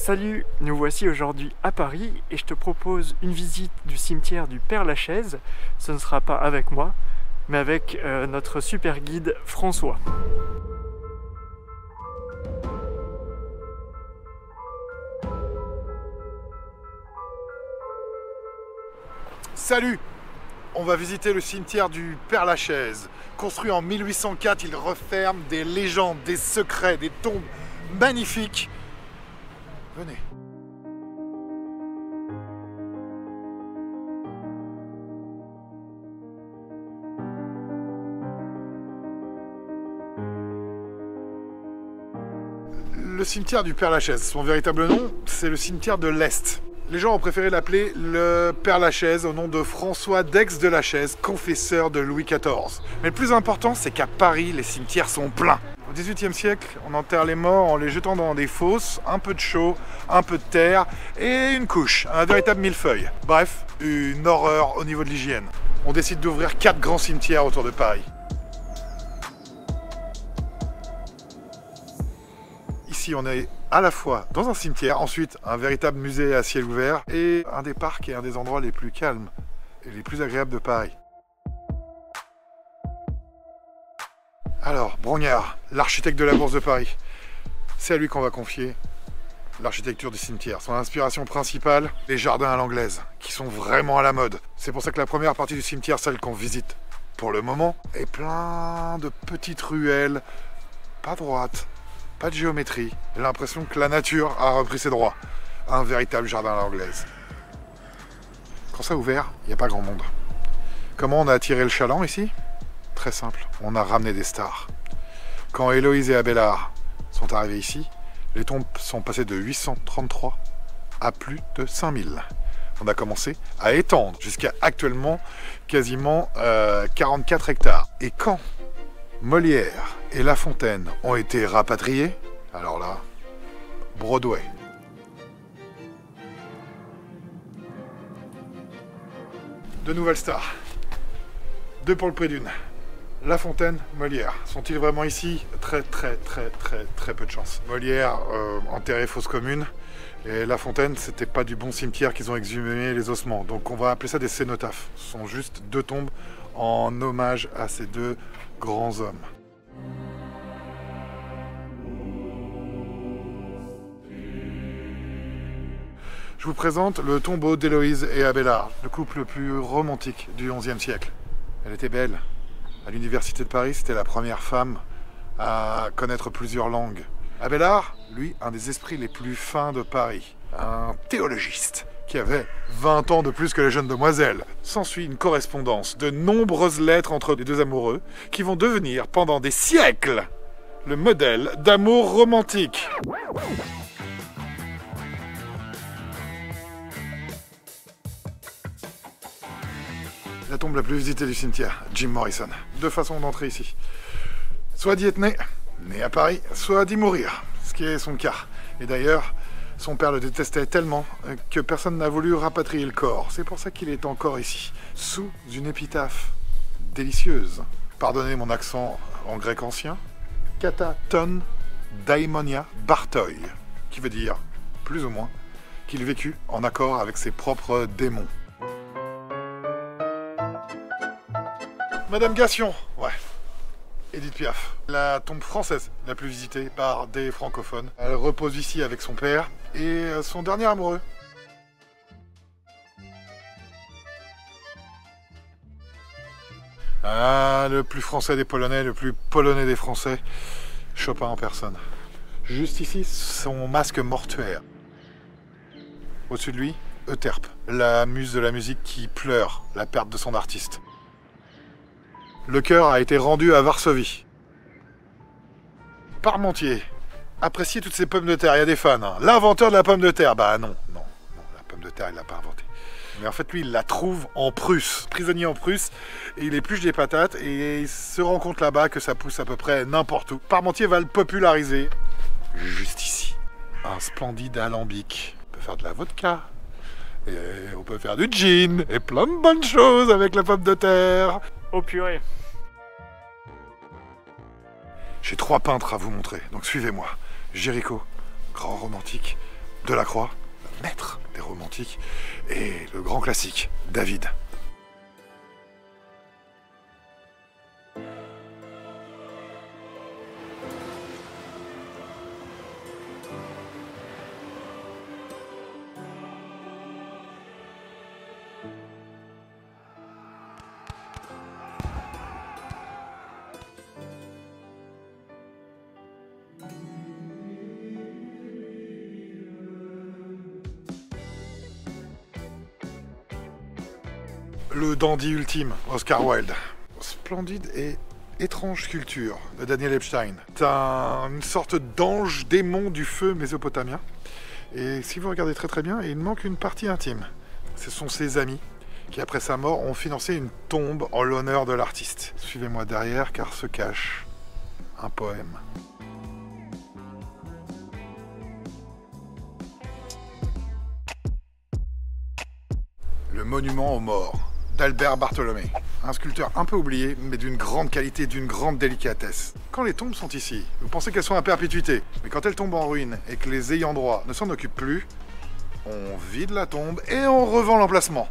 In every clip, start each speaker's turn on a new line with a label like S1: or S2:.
S1: Salut, nous voici aujourd'hui à Paris et je te propose une visite du cimetière du Père-Lachaise. Ce ne sera pas avec moi, mais avec notre super guide François.
S2: Salut! On va visiter le cimetière du Père-Lachaise. Construit en 1804, il referme des légendes, des secrets, des tombes magnifiques. Venez. Le cimetière du Père-Lachaise, son véritable nom, c'est le cimetière de l'Est. Les gens ont préféré l'appeler le Père-Lachaise au nom de François d'Aix de Lachaise, confesseur de Louis XIV. Mais le plus important, c'est qu'à Paris, les cimetières sont pleins. Au XVIIIe siècle, on enterre les morts en les jetant dans des fosses, un peu de chaux, un peu de terre et une couche, un véritable millefeuille. Bref, une horreur au niveau de l'hygiène. On décide d'ouvrir 4 grands cimetières autour de Paris. Ici, on est à la fois dans un cimetière, ensuite un véritable musée à ciel ouvert et un des parcs et un des endroits les plus calmes et les plus agréables de Paris. Alors, Brongniart, l'architecte de la Bourse de Paris, c'est à lui qu'on va confier l'architecture du cimetière. Son inspiration principale, les jardins à l'anglaise, qui sont vraiment à la mode. C'est pour ça que la première partie du cimetière, celle qu'on visite pour le moment, est plein de petites ruelles, pas droites, pas de géométrie, l'impression que la nature a repris ses droits. Un véritable jardin à l'anglaise. Quand ça a ouvert, il n'y a pas grand monde. Comment on a attiré le chaland ici? Très simple, on a ramené des stars. Quand Héloïse et Abélard sont arrivés ici, les tombes sont passées de 833 à plus de 5000. On a commencé à étendre jusqu'à actuellement quasiment 44 hectares. Et quand Molière et La Fontaine ont été rapatriés, alors là, Broadway. Deux nouvelles stars. Deux pour le prix d'une. La Fontaine, Molière. Sont-ils vraiment ici? Très peu de chance. Molière, enterré fosse commune. Et La Fontaine, c'était pas du bon cimetière qu'ils ont exhumé les ossements. Donc on va appeler ça des cénotaphes. Ce sont juste deux tombes en hommage à ces deux grands hommes. Je vous présente le tombeau d'Héloïse et Abélard, le couple le plus romantique du XIe siècle. Elle était belle. À l'université de Paris, c'était la première femme à connaître plusieurs langues. Abélard, lui, un des esprits les plus fins de Paris. Un théologiste qui avait 20 ans de plus que les jeunes demoiselles. S'ensuit une correspondance, de nombreuses lettres entre les deux amoureux qui vont devenir, pendant des siècles, le modèle d'amour romantique. La tombe la plus visitée du cimetière, Jim Morrison. Deux façons d'entrer ici. Soit d'y être né à Paris, soit d'y mourir, ce qui est son cas. Et d'ailleurs, son père le détestait tellement que personne n'a voulu rapatrier le corps. C'est pour ça qu'il est encore ici, sous une épitaphe délicieuse. Pardonnez mon accent en grec ancien. Kataton daimonia bartoi, qui veut dire, plus ou moins, qu'il vécut en accord avec ses propres démons. Madame Gassion, ouais. Édith Piaf, la tombe française la plus visitée par des francophones. Elle repose ici avec son père et son dernier amoureux. Ah, le plus français des Polonais, le plus polonais des Français, Chopin en personne. Juste ici, son masque mortuaire. Au-dessus de lui, Euterpe, la muse de la musique qui pleure la perte de son artiste. Le cœur a été rendu à Varsovie. Parmentier. Appréciez toutes ces pommes de terre, il y a des fans. Hein. L'inventeur de la pomme de terre. Bah non, la pomme de terre, il l'a pas inventée. Mais en fait, lui, il la trouve en Prusse, prisonnier en Prusse, et il épluche des patates, et il se rend compte là-bas que ça pousse à peu près n'importe où. Parmentier va le populariser, juste ici. Un splendide alambic. On peut faire de la vodka, et on peut faire du gin, et plein de bonnes choses avec la pomme de terre.
S1: Oh purée.
S2: J'ai 3 peintres à vous montrer, donc suivez-moi. Géricault, grand romantique, Delacroix, le maître des romantiques, et le grand classique, David. Le dandy ultime, Oscar Wilde. Splendide et étrange sculpture de Daniel Epstein. C'est une sorte d'ange démon du feu mésopotamien. Et si vous regardez très bien, il manque une partie intime. Ce sont ses amis qui, après sa mort, ont financé une tombe en l'honneur de l'artiste. Suivez-moi derrière, car se cache un poème. Le monument aux morts d'Albert Bartholomé. Un sculpteur un peu oublié, mais d'une grande qualité, d'une grande délicatesse. Quand les tombes sont ici, vous pensez qu'elles sont à perpétuité. Mais quand elles tombent en ruine et que les ayants droit ne s'en occupent plus, on vide la tombe et on revend l'emplacement.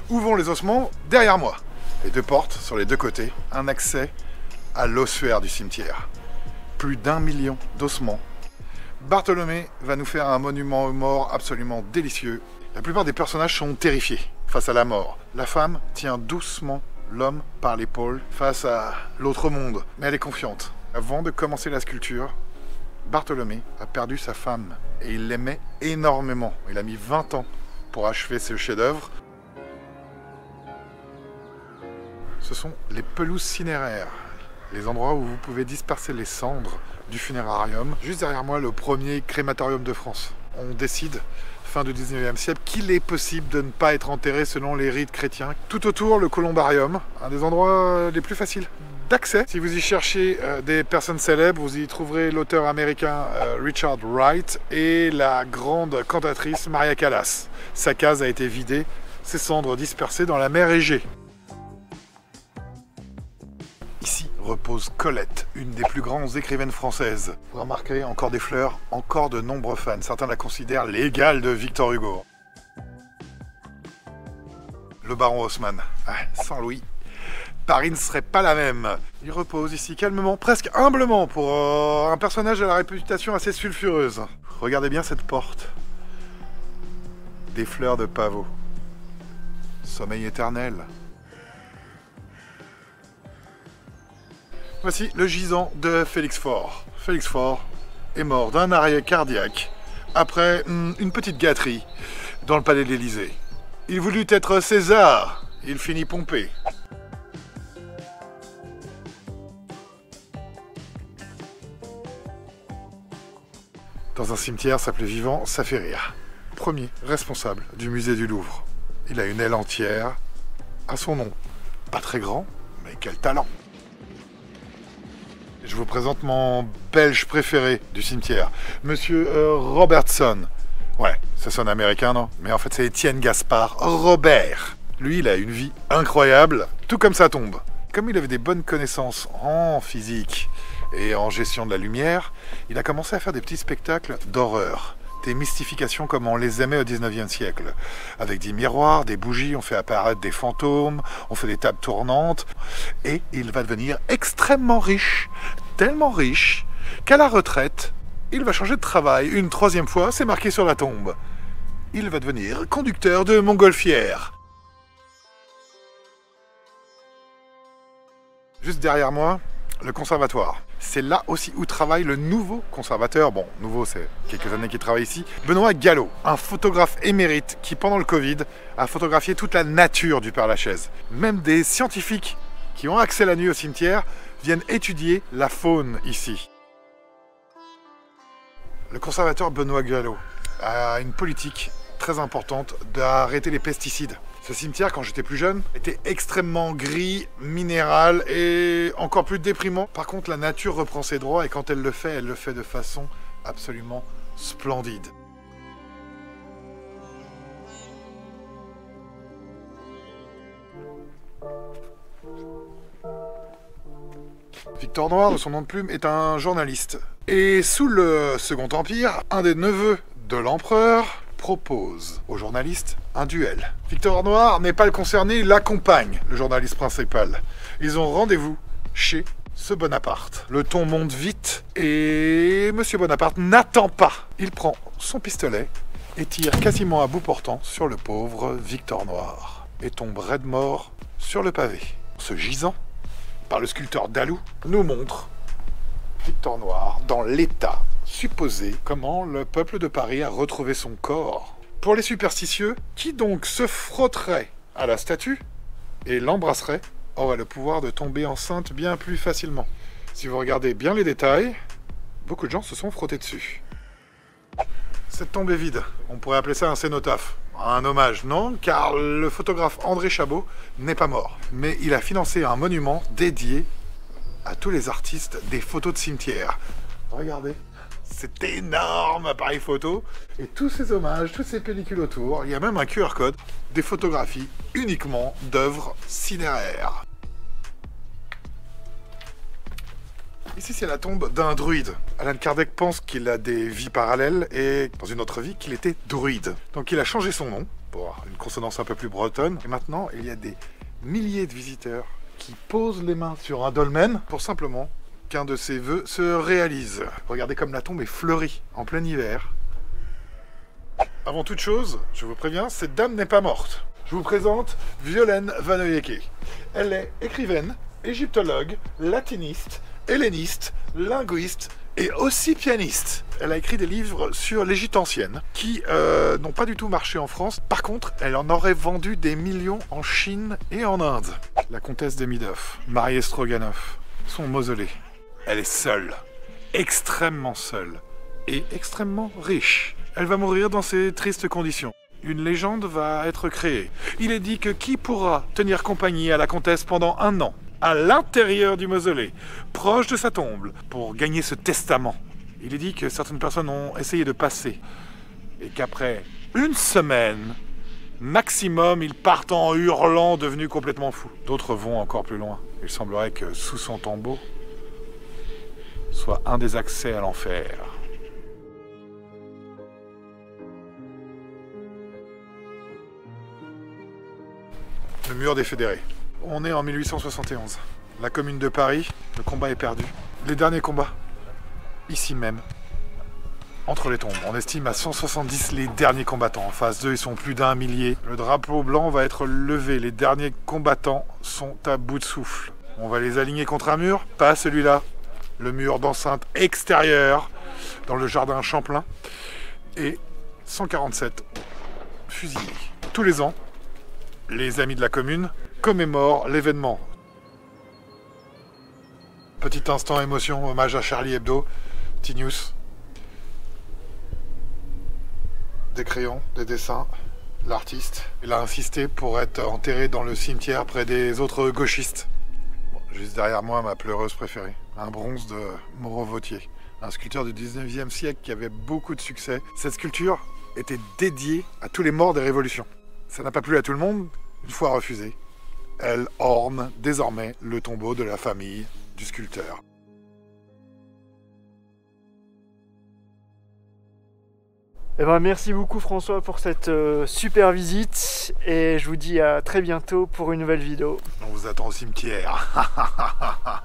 S2: Où vont les ossements? Derrière moi. Les deux portes, sur les deux côtés, un accès à l'ossuaire du cimetière. Plus d'1 million d'ossements. Bartholomé va nous faire un monument aux morts absolument délicieux. La plupart des personnages sont terrifiés face à la mort. La femme tient doucement l'homme par l'épaule face à l'autre monde, mais elle est confiante. Avant de commencer la sculpture, Bartholomé a perdu sa femme et il l'aimait énormément. Il a mis 20 ans pour achever ce chef-d'œuvre. Ce sont les pelouses cinéraires, les endroits où vous pouvez disperser les cendres du funérarium. Juste derrière moi, le premier crématorium de France. On décide, fin du 19e siècle, qu'il est possible de ne pas être enterré selon les rites chrétiens. Tout autour, le columbarium, un des endroits les plus faciles d'accès. Si vous y cherchez des personnes célèbres, vous y trouverez l'auteur américain Richard Wright et la grande cantatrice Maria Callas. Sa case a été vidée, ses cendres dispersées dans la mer Égée. Ici repose Colette, une des plus grandes écrivaines françaises. Vous remarquerez encore des fleurs, encore de nombreux fans. Certains la considèrent l'égale de Victor Hugo. Le baron Haussmann. Sans Louis, Paris ne serait pas la même. Il repose ici calmement, presque humblement, pour un personnage à la réputation assez sulfureuse. Regardez bien cette porte. Des fleurs de pavot. Sommeil éternel. Voici le gisant de Félix Faure. Félix Faure est mort d'un arrêt cardiaque après une petite gâterie dans le palais de l'Élysée. Il voulut être César, il finit Pompée. Dans un cimetière s'appelait Vivant, ça fait rire. Premier responsable du musée du Louvre. Il a une aile entière à son nom. Pas très grand, mais quel talent! Je vous présente mon Belge préféré du cimetière, Monsieur Robertson. Ouais, ça sonne américain, non? Mais en fait, c'est Étienne Gaspard Robert. Lui, il a une vie incroyable, tout comme sa tombe. Comme il avait des bonnes connaissances en physique et en gestion de la lumière, il a commencé à faire des petits spectacles d'horreur. Des mystifications comme on les aimait au 19e siècle. Avec des miroirs, des bougies, on fait apparaître des fantômes, on fait des tables tournantes. Et il va devenir extrêmement riche. Tellement riche qu'à la retraite, il va changer de travail. Une troisième fois, c'est marqué sur la tombe. Il va devenir conducteur de montgolfière. Juste derrière moi, le conservatoire. C'est là aussi où travaille le nouveau conservateur, bon, nouveau c'est quelques années qu'il travaille ici, Benoît Gallo, un photographe émérite qui, pendant le Covid, a photographié toute la nature du Père-Lachaise. Même des scientifiques qui ont accès la nuit au cimetière viennent étudier la faune ici. Le conservateur Benoît Gallo a une politique très importante d'arrêter les pesticides. Ce cimetière, quand j'étais plus jeune, était extrêmement gris, minéral et encore plus déprimant. Par contre, la nature reprend ses droits et quand elle le fait de façon absolument splendide. Victor Noir, de son nom de plume, est un journaliste. Et sous le Second Empire, un des neveux de l'empereur propose au journaliste un duel. Victor Noir n'est pas le concerné, il accompagne le journaliste principal. Ils ont rendez-vous chez ce Bonaparte. Le ton monte vite et Monsieur Bonaparte n'attend pas. Il prend son pistolet et tire quasiment à bout portant sur le pauvre Victor Noir et tombe raide mort sur le pavé. Ce gisant, par le sculpteur Dalou, nous montre Victor Noir dans l'état supposé, comment le peuple de Paris a retrouvé son corps. Pour les superstitieux, qui donc se frotterait à la statue et l'embrasserait, aurait le pouvoir de tomber enceinte bien plus facilement. Si vous regardez bien les détails, beaucoup de gens se sont frottés dessus. Cette tombe est vide. On pourrait appeler ça un cénotaphe. Un hommage, non, car le photographe André Chabot n'est pas mort. Mais il a financé un monument dédié à tous les artistes des photos de cimetière. Regardez, cet énorme appareil photo et tous ces hommages, toutes ces pellicules autour. Il y a même un QR code, des photographies uniquement d'œuvres cinéraires. Ici, c'est la tombe d'un druide. Alan Kardec pense qu'il a des vies parallèles et, dans une autre vie, qu'il était druide. Donc il a changé son nom pour une consonance un peu plus bretonne. Et maintenant, il y a des milliers de visiteurs qui posent les mains sur un dolmen pour simplement qu'un de ses vœux se réalise. Regardez comme la tombe est fleurie en plein hiver. Avant toute chose, je vous préviens, cette dame n'est pas morte. Je vous présente Violaine Vanoyeke. Elle est écrivaine, égyptologue, latiniste, helléniste, linguiste et aussi pianiste. Elle a écrit des livres sur l'Égypte ancienne qui n'ont pas du tout marché en France. Par contre, elle en aurait vendu des millions en Chine et en Inde. La comtesse Demidov, Marie Stroganov, son mausolée. Elle est seule, extrêmement seule et extrêmement riche. Elle va mourir dans ces tristes conditions. Une légende va être créée. Il est dit que qui pourra tenir compagnie à la comtesse pendant 1 an à l'intérieur du mausolée, proche de sa tombe, pour gagner ce testament. Il est dit que certaines personnes ont essayé de passer et qu'après 1 semaine, maximum, ils partent en hurlant, devenus complètement fous. D'autres vont encore plus loin. Il semblerait que sous son tombeau soit un des accès à l'enfer. Le mur des fédérés. On est en 1871. La commune de Paris, le combat est perdu. Les derniers combats, ici même, entre les tombes. On estime à 170 les derniers combattants. En phase 2, ils sont plus d'1 millier. Le drapeau blanc va être levé. Les derniers combattants sont à bout de souffle. On va les aligner contre un mur, pas celui-là. Le mur d'enceinte extérieure, dans le jardin Champlain. Et 147 fusillés. Tous les ans, les amis de la commune commémorent l'événement. Petit instant émotion, hommage à Charlie Hebdo, T-News. Des crayons, des dessins, l'artiste. Il a insisté pour être enterré dans le cimetière près des autres gauchistes. Bon, juste derrière moi, ma pleureuse préférée. Un bronze de Moreau Vautier, un sculpteur du 19e siècle qui avait beaucoup de succès. Cette sculpture était dédiée à tous les morts des révolutions. Ça n'a pas plu à tout le monde, une fois refusée. Elle orne désormais le tombeau de la famille du sculpteur.
S1: Eh ben, merci beaucoup François pour cette super visite et je vous dis à très bientôt pour une nouvelle vidéo.
S2: On vous attend au cimetière.